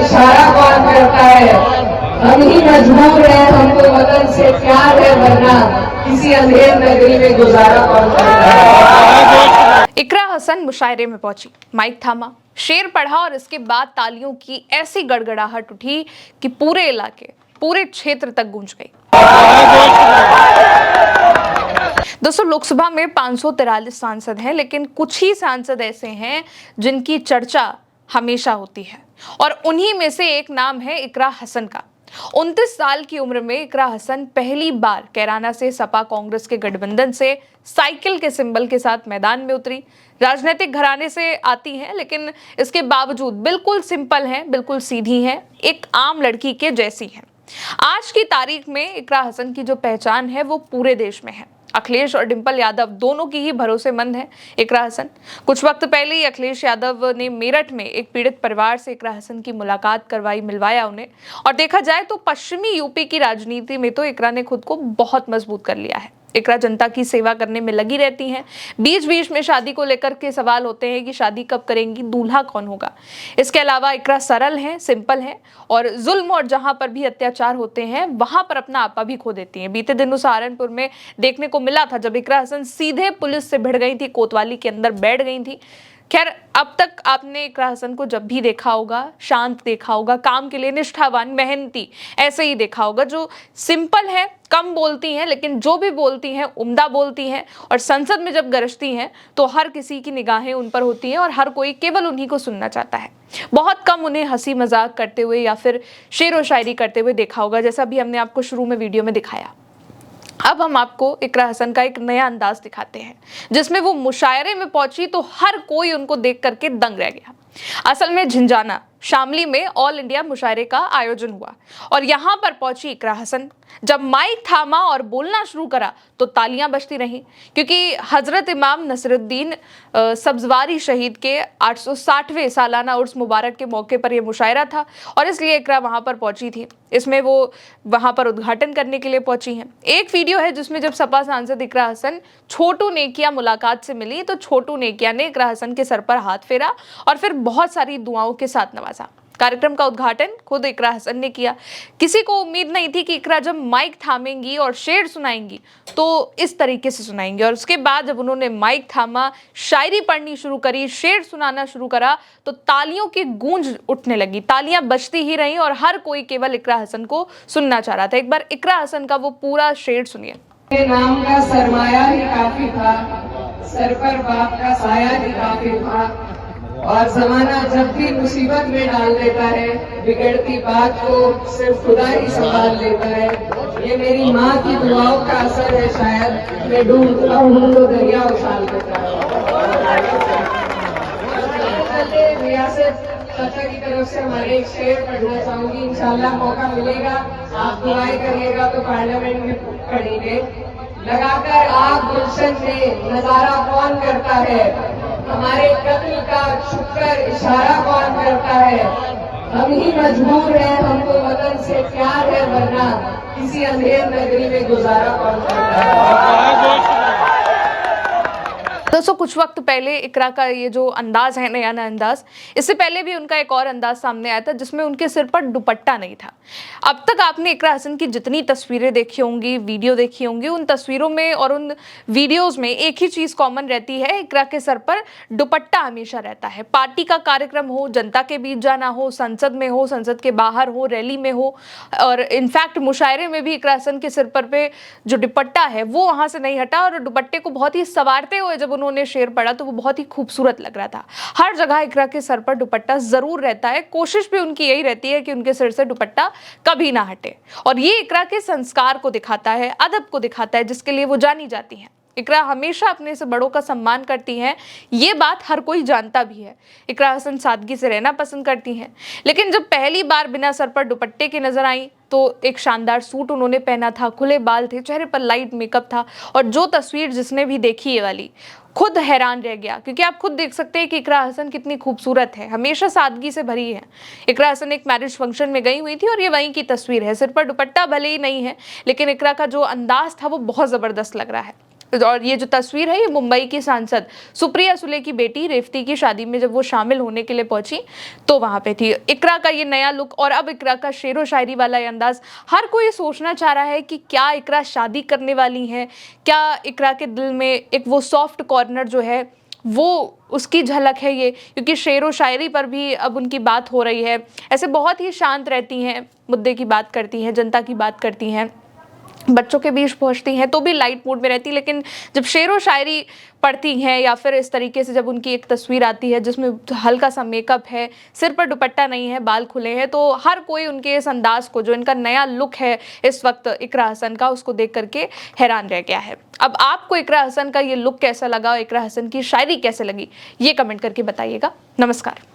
इशारा कौन करता है। हम ही मजबूर हैं, हमको वतन से प्यार है, वरना किसी अंधेर नगरी में गुजारा कौन करता है। इकरा हसन मुशायरे में पहुंची, माइक थामा, शेर पढ़ा और इसके बाद तालियों की ऐसी गड़गड़ाहट उठी कि पूरे इलाके, पूरे क्षेत्र तक गूंज गई। दोस्तों, लोकसभा में 543 सांसद हैं, लेकिन कुछ ही सांसद ऐसे हैं जिनकी चर्चा हमेशा होती है और उन्हीं में से एक नाम है इकरा हसन का। 29 साल की उम्र में इकरा हसन पहली बार कैराना से सपा कांग्रेस के गठबंधन से साइकिल के सिंबल के साथ मैदान में उतरी। राजनीतिक घराने से आती हैं, लेकिन इसके बावजूद बिल्कुल सिंपल हैं, बिल्कुल सीधी हैं, एक आम लड़की के जैसी हैं। आज की तारीख में इकरा हसन की जो पहचान है वो पूरे देश में है। अखिलेश और डिंपल यादव दोनों की ही भरोसेमंद है इकरा हसन। कुछ वक्त पहले ही अखिलेश यादव ने मेरठ में एक पीड़ित परिवार से इकरा हसन की मुलाकात करवाई, मिलवाया उन्हें। और देखा जाए तो पश्चिमी यूपी की राजनीति में तो इकरा ने खुद को बहुत मजबूत कर लिया है। इकरा जनता की सेवा करने में लगी रहती हैं। बीच बीच में शादी को लेकर के सवाल होते हैं कि शादी कब करेंगी, दूल्हा कौन होगा। इसके अलावा इकरा सरल हैं, सिंपल हैं और जुल्म और जहां पर भी अत्याचार होते हैं वहां पर अपना आपा भी खो देती हैं। बीते दिनों सहारनपुर में देखने को मिला था जब इकरा हसन सीधे पुलिस से भिड़ गई थी, कोतवाली के अंदर बैठ गई थी। खैर, अब तक आपने इकरा हसन को जब भी देखा होगा, शांत देखा होगा, काम के लिए निष्ठावान, मेहनती, ऐसे ही देखा होगा, जो सिंपल है, कम बोलती हैं, लेकिन जो भी बोलती हैं उम्दा बोलती हैं। और संसद में जब गरजती हैं तो हर किसी की निगाहें उन पर होती हैं और हर कोई केवल उन्हीं को सुनना चाहता है। बहुत कम उन्हें हंसी मजाक करते हुए या फिर शेर व शायरी करते हुए देखा होगा, जैसा भी हमने आपको शुरू में वीडियो में दिखाया। अब हम आपको इकरा हसन का एक नया अंदाज दिखाते हैं, जिसमें वो मुशायरे में पहुंची तो हर कोई उनको देख करके दंग रह गया। असल में झिंझाना शामली में ऑल इंडिया मुशायरे का आयोजन हुआ और यहाँ पर पहुंची इकरा हसन। जब माइक थामा और बोलना शुरू करा तो तालियां बजती रहीं, क्योंकि हजरत इमाम नसरुद्दीन सब्जवारी शहीद के 860वें सालाना उर्स मुबारक के मौके पर यह मुशायरा था और इसलिए इकरा वहां पर पहुंची थी। इसमें वो वहां पर उद्घाटन करने के लिए पहुंची हैं। एक वीडियो है जिसमें जब सपा सांसद इकरा हसन छोटू नेकिया मुलाकात से मिली तो छोटू नेकिया ने इकरा हसन के सर पर हाथ फेरा और फिर बहुत सारी दुआओं के साथ नवाजा। कार्यक्रम का उद्घाटन खुद इकरा हसन ने किया। किसी को उम्मीद नहीं थी कि इकरा जब माइक थामेंगी और शेर सुनाएंगी तो इस तरीके से सुनाएंगी। और उसके बाद जब उन्होंने माइक थामा, शायरी पढ़नी शुरू करी, शेर सुनाना शुरू करा तो तालियों की गूंज उठने लगी। तालियां बजती ही रहीं और हर कोई केवल इकरा हसन को सुनना चाह रहा था। एक बार इकरा हसन का वो पूरा शेर सुनिए। नाम का सरमाया ही काफी था, सर पर बाप का साया ही काफी था, और जमाना जब भी मुसीबत में डाल देता है, बिगड़ती बात को सिर्फ खुदा ही संभाल लेता है। ये मेरी माँ की दुआओं का असर है, शायद मैं डूबता हूँ तो दरिया उछाल देता है। रियासत सत्ता की तरफ से हमारे एक शेर पढ़ना चाहूंगी, इंशाल्लाह मौका मिलेगा, आप दुआएं करिएगा तो पार्लियामेंट में पढ़ेंगे। लगाकर आग गुलशन में नजारा कौन करता है, हमारे कत्ल का छुपकर इशारा कौन करता है। हम ही मजबूर हैं, हमको वतन से प्यार है, वरना किसी अंधेर नगरी में गुजारा कौन करता है। दोस्तों, कुछ वक्त पहले इकरा का ये जो अंदाज है, नया अंदाज, इससे पहले भी उनका एक और अंदाज सामने आया था जिसमें उनके सिर पर दुपट्टा नहीं था। अब तक आपने इकरा हसन की जितनी तस्वीरें देखी होंगी, वीडियो देखी होंगी, उन तस्वीरों में और उन वीडियोस में एक ही चीज कॉमन रहती है, इकरा के सर पर दुपट्टा हमेशा रहता है। पार्टी का कार्यक्रम हो, जनता के बीच जाना हो, संसद में हो, संसद के बाहर हो, रैली में हो, और इनफैक्ट मुशायरे में भी इकरा हसन के सिर पर पे जो दुपट्टा है वो वहां से नहीं हटा और दुपट्टे को बहुत ही संवारते हुए जब उन्होंने शेर पढ़ा तो वो बहुत ही खूबसूरत लग रहा था। हर जगह इकरा के सर पर दुपट्टा जरूर रहता है। कोशिश भी उनकी यही रहती है कि उनके सिर से दुपट्टा कभी ना हटे और ये इकरा के संस्कार को दिखाता है, अदब को दिखाता है, जिसके लिए वो जानी जाती हैं। इकरा हमेशा अपने से बड़ों का सम्मान करती हैं, ये बात हर कोई जानता भी है। इकरा हसन सादगी से रहना पसंद करती हैं, लेकिन जब पहली बार बिना सर पर दुपट्टे के नजर आई तो एक शानदार सूट उन्होंने पहना था, खुले बाल थे, चेहरे पर लाइट मेकअप था और जो तस्वीर जिसने भी देखी ये वाली खुद हैरान रह गया, क्योंकि आप खुद देख सकते हैं कि इकरा हसन कितनी खूबसूरत है, हमेशा सादगी से भरी है। इकरा हसन एक मैरिज फंक्शन में गई हुई थी और ये वहीं की तस्वीर है। सिर पर दुपट्टा भले ही नहीं है, लेकिन इकरा का जो अंदाज था वो बहुत ज़बरदस्त लग रहा है। और ये जो तस्वीर है ये मुंबई की सांसद सुप्रिया सुले की बेटी रेवती की शादी में जब वो शामिल होने के लिए पहुंची तो वहां पे थी। इकरा का ये नया लुक और अब इकरा का शेरो शायरी वाला ये अंदाज, हर कोई सोचना चाह रहा है कि क्या इकरा शादी करने वाली है, क्या इकरा के दिल में एक वो सॉफ्ट कॉर्नर जो है वो उसकी झलक है ये, क्योंकि शेरो शायरी पर भी अब उनकी बात हो रही है। ऐसे बहुत ही शांत रहती हैं, मुद्दे की बात करती हैं, जनता की बात करती हैं, बच्चों के बीच पहुंचती हैं तो भी लाइट मूड में रहती, लेकिन जब शेरो शायरी पढ़ती हैं या फिर इस तरीके से जब उनकी एक तस्वीर आती है जिसमें हल्का सा मेकअप है, सिर पर दुपट्टा नहीं है, बाल खुले हैं, तो हर कोई उनके इस अंदाज को, जो इनका नया लुक है इस वक्त इकरा हसन का, उसको देख करके हैरान रह गया है। अब आपको इकरा हसन का ये लुक कैसा लगा, इकरा हसन की शायरी कैसे लगी, ये कमेंट करके बताइएगा। नमस्कार।